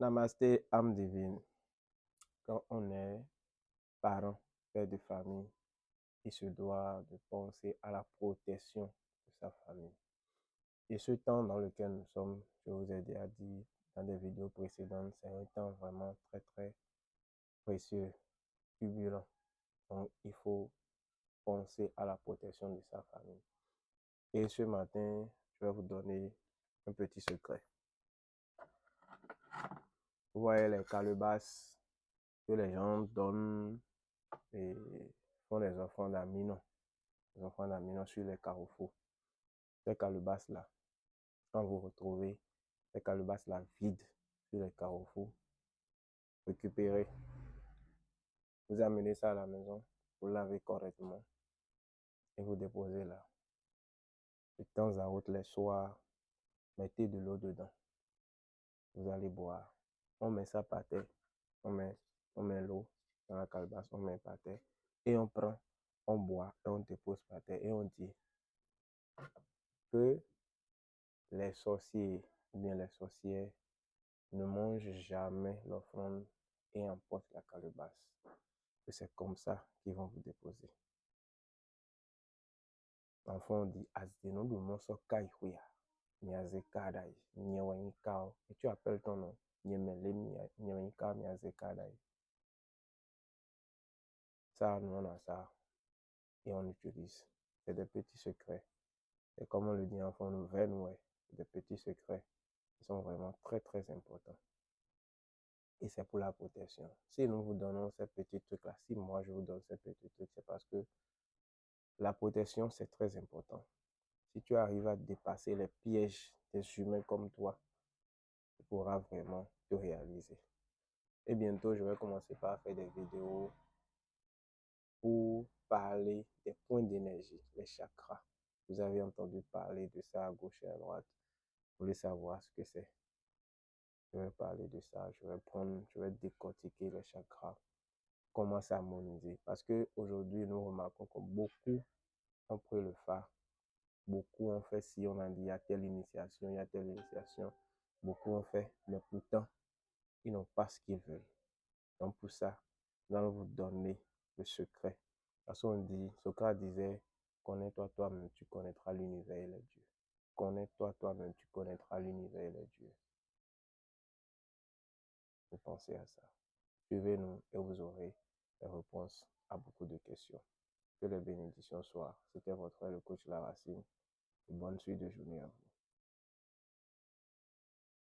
Namasté, âme divine. Quand on est parent, père de famille, il se doit de penser à la protection de sa famille. Et ce temps dans lequel nous sommes, je vous ai déjà dit dans des vidéos précédentes, c'est un temps vraiment très très précieux, turbulent. Donc il faut penser à la protection de sa famille. Et ce matin, je vais vous donner un petit secret. Vous voyez les calebasses que les gens donnent et font les offrandes à Minon. Les offrandes à Minon sur les carrefours. Ces calebasses-là, quand vous retrouvez ces calebasses-là vides sur les carrefours, récupérez. Vous amenez ça à la maison, vous lavez correctement et vous déposez là. De temps à autre, les soirs, mettez de l'eau dedans. Vous allez boire. On met ça par terre. On met l'eau dans la calebasse, on met par terre. Et on prend, on boit et on dépose par terre. Et on dit que les sorciers ou bien les sorcières ne mangent jamais l'offrande et emportent la calebasse. Et c'est comme ça qu'ils vont vous déposer. L'enfant dit Asdeno du monso kaikuya. Miaze kadai. Nyewani kao. Et tu appelles ton nom. Nyemele nyewani kao miaze kadai. Ça, nous on a ça. Et on utilise. C'est des petits secrets. Et comme on le dit en fond, nous venons, des petits secrets qui sont vraiment très très importants. Et c'est pour la protection. Si nous vous donnons ces petits trucs-là, si moi je vous donne ces petits trucs, c'est parce que la protection, c'est très important. Si tu arrives à dépasser les pièges des humains comme toi, tu pourras vraiment te réaliser. Et bientôt, je vais commencer par faire des vidéos pour parler des points d'énergie, les chakras. Vous avez entendu parler de ça à gauche et à droite. Vous voulez savoir ce que c'est. Je vais parler de ça. Je vais décortiquer les chakras, comment s'harmoniser. Parce qu'aujourd'hui, nous remarquons que beaucoup ont pris le phare. Beaucoup ont fait si on a dit il y a telle initiation, il y a telle initiation. Beaucoup ont fait, mais pourtant, ils n'ont pas ce qu'ils veulent. Donc pour ça, nous allons vous donner le secret. Parce qu'on dit, Socrate disait, connais-toi toi-même, tu connaîtras l'univers et les dieux. Connais-toi toi-même, tu connaîtras l'univers et les dieux. Vous pensez à ça. Suivez-nous et vous aurez les réponses à beaucoup de questions. Que les bénédictions soient. C'était votre frère, le coach La Racine. Bonne suite de journée à vous.